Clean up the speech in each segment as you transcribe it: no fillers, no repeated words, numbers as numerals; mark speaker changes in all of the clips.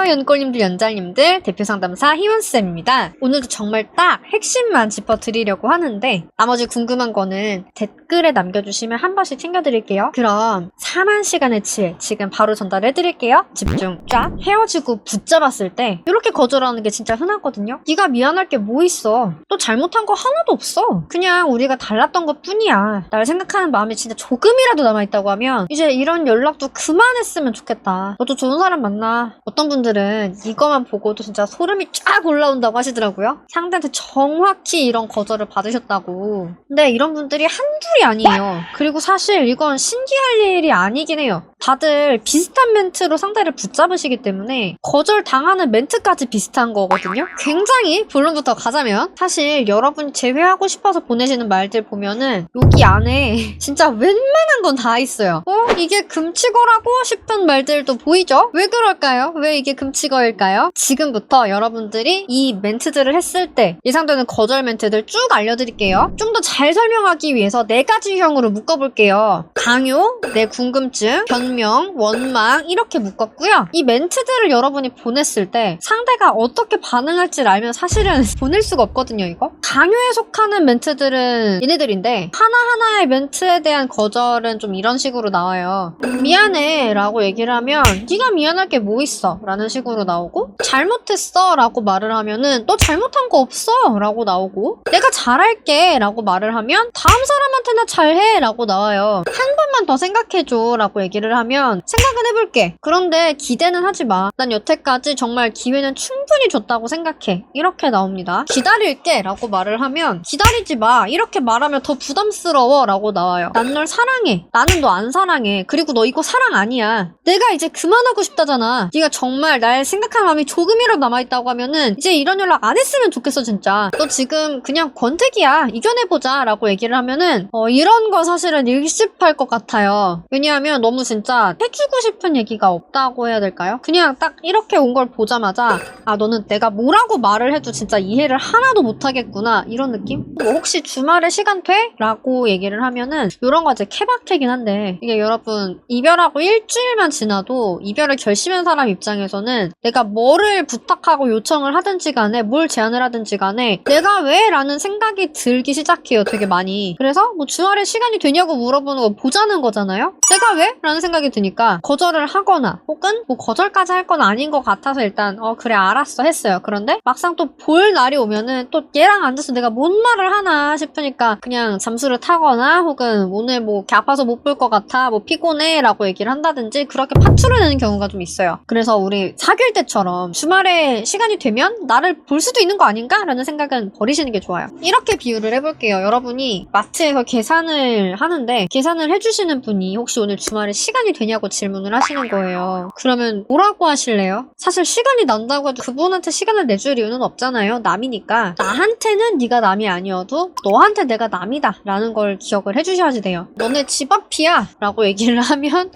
Speaker 1: 연골님들, 연장님들, 대표상담사 희원쌤입니다. 오늘도 정말 딱 핵심만 짚어드리려고 하는데 나머지 궁금한 거는 댓글에 남겨주시면 한 번씩 챙겨드릴게요. 그럼 4만 시간의 지혜 지금 바로 전달해드릴게요. 집중 쫙. 헤어지고 붙잡았을 때 이렇게 거절하는 게 진짜 흔하거든요. 네가 미안할 게 뭐 있어. 또 잘못한 거 하나도 없어. 그냥 우리가 달랐던 것 뿐이야. 날 생각하는 마음이 진짜 조금이라도 남아있다고 하면 이제 이런 연락도 그만했으면 좋겠다. 너도 좋은 사람 만나. 어떤 분들은 이거만 보고도 진짜 소름이 쫙 올라온다고 하시더라고요. 상대한테 정확히 이런 거절을 받으셨다고. 근데 이런 분들이 한둘이 아니에요. 그리고 사실 이건 신기할 일이 아니긴 해요. 다들 비슷한 멘트로 상대를 붙잡으시기 때문에 거절 당하는 멘트까지 비슷한 거거든요. 굉장히 본론부터 가자면 사실 여러분이 제외하고 싶어서 보내시는 말들 보면은 여기 안에 진짜 웬만한 건 다 있어요. 이게 금치거라고 싶은 말들도 보이죠? 왜 그럴까요? 왜 이게 금치거일까요? 지금부터 여러분들이 이 멘트들을 했을 때 예상되는 거절 멘트들 쭉 알려드릴게요. 좀 더 잘 설명하기 위해서 4가지 유형으로 묶어볼게요. 강요, 내 궁금증, 변명, 원망 이렇게 묶었고요. 이 멘트들을 여러분이 보냈을 때 상대가 어떻게 반응할지를 알면 사실은 보낼 수가 없거든요, 이거. 강요에 속하는 멘트들은 얘네들인데 하나하나의 멘트에 대한 거절은 좀 이런 식으로 나와요. 미안해 라고 얘기를 하면 네가 미안할 게 뭐 있어 라는 식으로 나오고, 잘못했어 라고 말을 하면은 너 잘못한 거 없어 라고 나오고, 내가 잘할게 라고 말을 하면 다음 사람한테나 잘해 라고 나와요. 한 번만 더 생각해줘 라고 얘기를 하면 생각은 해볼게. 그런데 기대는 하지 마. 난 여태까지 정말 기회는 충분히 줬다고 생각해. 이렇게 나옵니다. 기다릴게 라고 말을 하면 기다리지 마. 이렇게 말하면 더 부담스러워 라고 나와요. 난 널 사랑해. 나는 너 안 사랑해. 그리고 너 이거 사랑 아니야. 내가 이제 그만하고 싶다잖아. 네가 정말 날 생각하는 마음이 조금이라도 남아있다고 하면은 이제 이런 연락 안 했으면 좋겠어 진짜. 너 지금 그냥 권태기야. 이겨내보자 라고 얘기를 하면은 이런 거 사실은 일십할 것 같아요. 왜냐하면 너무 진짜 해주고 싶은 얘기가 없다고 해야 될까요? 그냥 딱 이렇게 온 걸 보자마자 아, 너는 내가 뭐라고 말을 해도 진짜 이해를 하나도 못하겠구나 이런 느낌? 뭐 혹시 주말에 시간 돼? 라고 얘기를 하면은 이런 거 이제 케바케긴 한데, 이게 여러분 이별하고 일주일만 지나도 이별을 결심한 사람 입장에서는 내가 뭐를 부탁하고 요청을 하든지 간에 뭘 제안을 하든지 간에 내가 왜? 라는 생각이 들기 시작해요, 되게 많이. 그래서 뭐 주말에 시간이 되냐고 물어보는 거 보자는 거잖아요? 내가 왜? 라는 생각이 드니까 거절을 하거나 혹은 뭐 거절까지 할 건 아닌 것 같아서 일단 그래 알았어 했어요. 그런데 막상 또 볼 날이 오면은 또 얘랑 앉아서 내가 뭔 말을 하나 싶으니까 그냥 잠수를 타거나 혹은 오늘 뭐 이렇게 아파서 못 볼 것 같아, 뭐 피곤해 라고 얘기를 한다든지 그렇게 파투를 내는 경우가 좀 있어요. 그래서 우리 사귈 때처럼 주말에 시간이 되면 나를 볼 수도 있는 거 아닌가? 라는 생각은 버리시는 게 좋아요. 이렇게 비유를 해볼게요. 여러분이 마트에서 계산을 하는데 계산을 해주시는 분이 혹시 오늘 주말에 시간이 되냐고 질문을 하시는 거예요. 그러면 뭐라고 하실래요? 사실 시간이 난다고 해도 그분한테 시간을 내줄 이유는 없잖아요. 남이니까. 나한테는 네가 남이 아니어도 너한테 내가 남이다 라는 걸 기억을 해주셔야지 돼요. 너네 집 앞이야 라고 얘기를 하면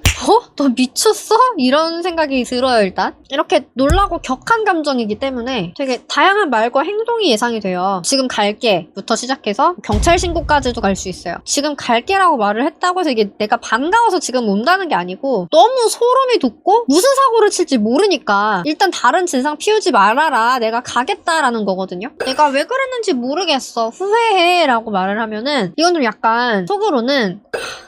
Speaker 1: 너 미쳤어? 이런 생각이 들어요. 일단 이렇게 놀라고 격한 감정이기 때문에 되게 다양한 말과 행동이 예상이 돼요. 지금 갈게 부터 시작해서 경찰 신고까지도 갈 수 있어요. 지금 갈게라고 말을 했다고 해서 이게 내가 반가워서 지금 온다는 게 아니고 너무 소름이 돋고 무슨 사고를 칠지 모르니까 일단 다른 진상 피우지 말아라, 내가 가겠다라는 거거든요. 내가 왜 그랬는지 모르겠어, 후회해 라고 말을 하면은 이건 좀 약간 속으로는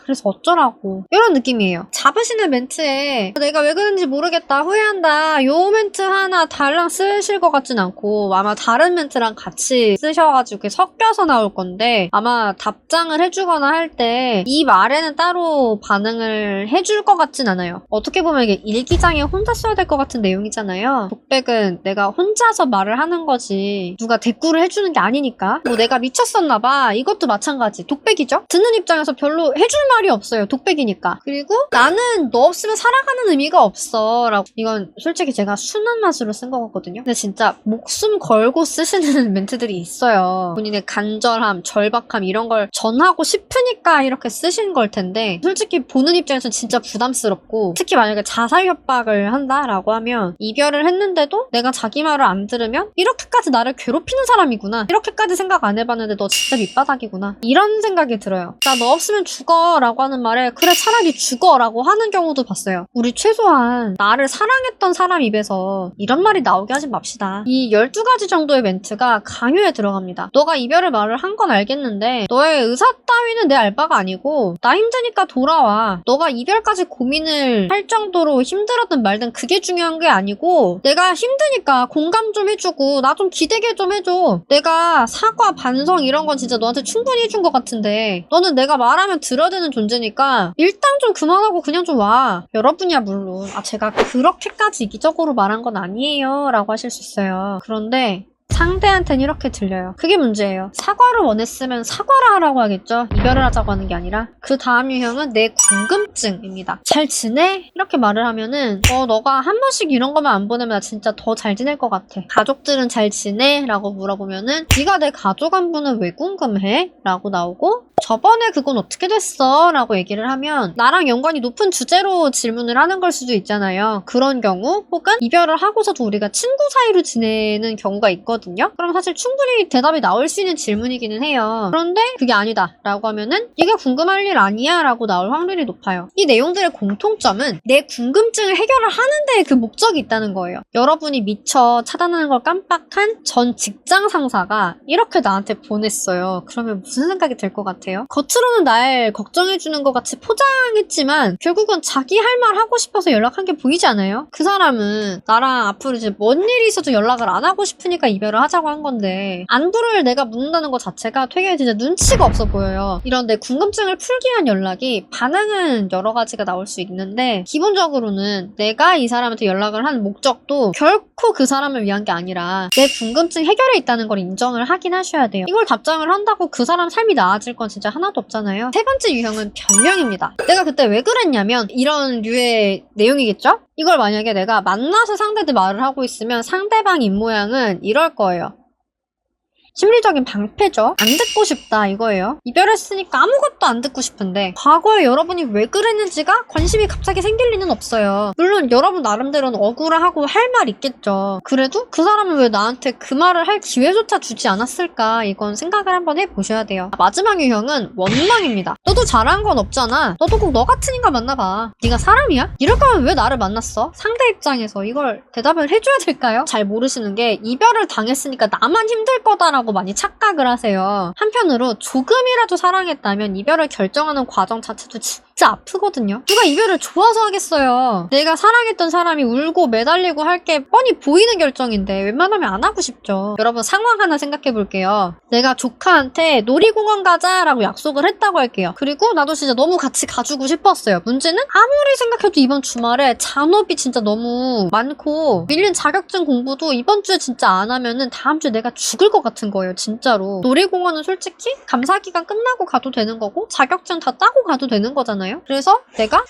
Speaker 1: 그래서 어쩌라고 이런 느낌이에요. 잡으시는 멘트에 내가 왜 그런지 모르겠다, 후회한다 요 멘트 하나 달랑 쓰실 것 같진 않고 아마 다른 멘트랑 같이 쓰셔가지고 이렇게 섞여서 나올 건데, 아마 답장을 해주거나 할 때 이 말에는 따로 반응을 해줄 것 같진 않아요. 어떻게 보면 이게 일기장에 혼자 써야 될 것 같은 내용이잖아요. 독백은 내가 혼자서 말을 하는 거지 누가 대꾸를 해주는 게 아니니까. 뭐 내가 미쳤었나봐 이것도 마찬가지 독백이죠. 듣는 입장에서 별로 해줄 말이 없어요, 독백이니까. 그리고 나는 너 없으면 살아가는 의미가 없어 라고, 이건 솔직히 제가 순한 맛으로 쓴 것 같거든요. 근데 진짜 목숨 걸고 쓰시는 멘트들이 있어요. 본인의 간절함, 절박함 이런 걸 전하고 싶으니까 이렇게 쓰신 걸 텐데 솔직히 보는 입장에서는 진짜 부담스럽고, 특히 만약에 자살 협박을 한다라고 하면 이별을 했는데도 내가 자기 말을 안 들으면 이렇게까지 나를 괴롭히는 사람이구나, 이렇게까지 생각 안 해봤는데 너 진짜 밑바닥이구나 이런 생각이 들어요. 나 너 없으면 죽어 라고 하는 말에 그래 차라리 죽어 라고 하는 경우도 봤어요. 우리 최소한 나를 사랑했던 사람 입에서 이런 말이 나오게 하지 맙시다. 이 12가지 정도의 멘트가 강요에 들어갑니다. 너가 이별을 말을 한 건 알겠는데 너의 의사 따위는 내 알바가 아니고 나 힘드니까 돌아와. 너가 이별까지 고민을 할 정도로 힘들었든 말든 그게 중요한 게 아니고 내가 힘드니까 공감 좀 해주고 나 좀 기대게 좀 해줘. 내가 사과, 반성 이런 건 진짜 너한테 충분히 해준 것 같은데 너는 내가 말하면 들어야 되는 존재니까 일단 좀 그만하고 그냥 좀 와. 여러분이야 물론 제가 그렇게까지 이기적으로 말한 건 아니에요 라고 하실 수 있어요. 그런데 상대한테는 이렇게 들려요. 그게 문제예요. 사과를 원했으면 사과를 하라고 하겠죠. 이별을 하자고 하는 게 아니라. 그 다음 유형은 내 궁금증입니다. 잘 지내? 이렇게 말을 하면은 너가 한 번씩 이런 것만 안 보내면 나 진짜 더 잘 지낼 것 같아. 가족들은 잘 지내? 라고 물어보면은 네가 내 가족 안부는 왜 궁금해? 라고 나오고 저번에 그건 어떻게 됐어? 라고 얘기를 하면 나랑 연관이 높은 주제로 질문을 하는 걸 수도 있잖아요. 그런 경우 혹은 이별을 하고서도 우리가 친구 사이로 지내는 경우가 있거든요. 그럼 사실 충분히 대답이 나올 수 있는 질문이기는 해요. 그런데 그게 아니다 라고 하면은 네가 궁금할 일 아니야 라고 나올 확률이 높아요. 이 내용들의 공통점은 내 궁금증을 해결을 하는데 그 목적이 있다는 거예요. 여러분이 미처 차단하는 걸 깜빡한 전 직장 상사가 이렇게 나한테 보냈어요. 그러면 무슨 생각이 들 것 같아요? 겉으로는 날 걱정해주는 것 같이 포장했지만 결국은 자기 할 말 하고 싶어서 연락한 게 보이지 않아요? 그 사람은 나랑 앞으로 이제 뭔 일이 있어도 연락을 안 하고 싶으니까 이별을 하자고 한 건데 안부를 내가 묻는다는 것 자체가 되게 진짜 눈치가 없어 보여요. 이런 내 궁금증을 풀기 위한 연락이 반응은 여러 가지가 나올 수 있는데 기본적으로는 내가 이 사람한테 연락을 하는 목적도 결코 그 사람을 위한 게 아니라 내 궁금증 해결에 있다는 걸 인정을 하긴 하셔야 돼요. 이걸 답장을 한다고 그 사람 삶이 나아질 건 진짜 하나도 없잖아요. 세 번째 유형은 변명입니다. 내가 그때 왜 그랬냐면 이런 류의 내용이겠죠? 이걸 만약에 내가 만나서 상대한테 말을 하고 있으면 상대방 입모양은 이럴 거예요. 심리적인 방패죠. 안 듣고 싶다 이거예요. 이별했으니까 아무것도 안 듣고 싶은데 과거에 여러분이 왜 그랬는지가 관심이 갑자기 생길 리는 없어요. 물론 여러분 나름대로는 억울하고 할 말 있겠죠. 그래도 그 사람은 왜 나한테 그 말을 할 기회조차 주지 않았을까 이건 생각을 한번 해보셔야 돼요. 마지막 유형은 원망입니다. 너도 잘한 건 없잖아. 너도 꼭 너 같은 인간 만나봐. 네가 사람이야? 이럴 거면 왜 나를 만났어? 상대 입장에서 이걸 대답을 해줘야 될까요? 잘 모르시는 게 이별을 당했으니까 나만 힘들 거다라고 많이 착각을 하세요. 한편으로 조금이라도 사랑했다면 이별을 결정하는 과정 자체도 진짜 아프거든요. 누가 이별을 좋아서 하겠어요. 내가 사랑했던 사람이 울고 매달리고 할 게 뻔히 보이는 결정인데 웬만하면 안 하고 싶죠. 여러분 상황 하나 생각해 볼게요. 내가 조카한테 놀이공원 가자라고 약속을 했다고 할게요. 그리고 나도 진짜 너무 같이 가주고 싶었어요. 문제는 아무리 생각해도 이번 주말에 잔업이 진짜 너무 많고 밀린 자격증 공부도 이번 주에 진짜 안 하면은 다음 주에 내가 죽을 것 같은 거예요. 진짜로. 놀이공원은 솔직히 감사기간 끝나고 가도 되는 거고 자격증 다 따고 가도 되는 거잖아요. 그래서 내가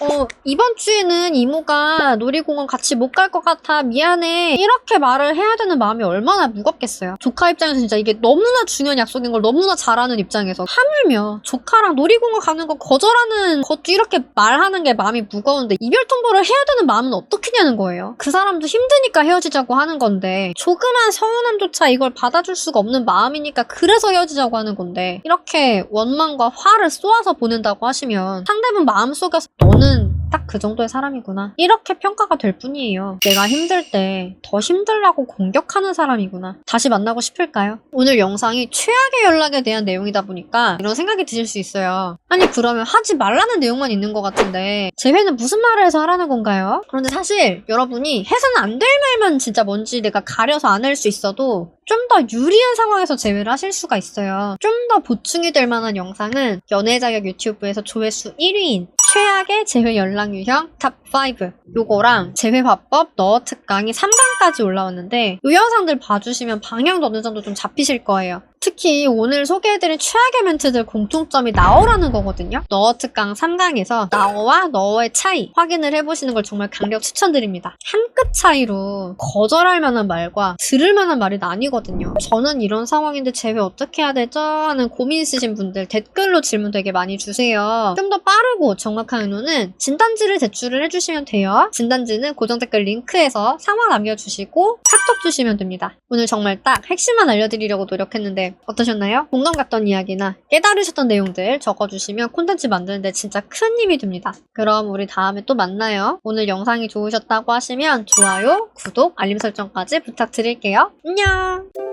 Speaker 1: 이번 주에는 이모가 놀이공원 같이 못 갈 것 같아 미안해 이렇게 말을 해야 되는 마음이 얼마나 무겁겠어요. 조카 입장에서 진짜 이게 너무나 중요한 약속인 걸 너무나 잘하는 입장에서 하물며 조카랑 놀이공원 가는 거 거절하는 것도 이렇게 말하는 게 마음이 무거운데 이별 통보를 해야 되는 마음은 어떻게냐는 거예요. 그 사람도 힘드니까 헤어지자고 하는 건데 조그만 서운함조차 이걸 받아줄 수가 없는 마음이니까 그래서 헤어지자고 하는 건데 이렇게 원망과 화를 쏘아서 보낸다고 하시면 상대분 마음속에서 너는 딱 그 정도의 사람이구나 이렇게 평가가 될 뿐이에요. 내가 힘들 때 더 힘들라고 공격하는 사람이구나. 다시 만나고 싶을까요? 오늘 영상이 최악의 연락에 대한 내용이다 보니까 이런 생각이 드실 수 있어요. 아니 그러면 하지 말라는 내용만 있는 것 같은데 재회는 무슨 말을 해서 하라는 건가요? 그런데 사실 여러분이 해서는 안 될 말만 진짜 뭔지 내가 가려서 안 할 수 있어도 좀 더 유리한 상황에서 재회를 하실 수가 있어요. 좀 더 보충이 될 만한 영상은 연애자격 유튜브에서 조회수 1위인 최악의 재회 연락 유형 탑5 요거랑 재회 화법 너어 특강이 3강까지 올라왔는데 이 영상들 봐주시면 방향도 어느 정도 좀 잡히실 거예요. 특히 오늘 소개해드린 최악의 멘트들 공통점이 나어라는 거거든요. 너어 특강 3강에서 나어와 너어의 차이 확인을 해보시는 걸 정말 강력 추천드립니다. 한 끗 차이로 거절할 만한 말과 들을 만한 말이 나뉘거든요. 저는 이런 상황인데 재회 어떻게 해야 되죠? 하는 고민 있으신 분들 댓글로 질문 되게 많이 주세요. 좀 더 빠르고 정확한 의논은 진단지를 제출을 해주시면 돼요. 진단지는 고정 댓글 링크에서 상황 남겨주시고 카톡 주시면 됩니다. 오늘 정말 딱 핵심만 알려드리려고 노력했는데요. 여러분들 어떠셨나요? 공감 갔던 이야기나 깨달으셨던 내용들 적어주시면 콘텐츠 만드는데 진짜 큰 힘이 됩니다. 그럼 우리 다음에 또 만나요. 오늘 영상이 좋으셨다고 하시면 좋아요, 구독, 알림 설정까지 부탁드릴게요. 안녕!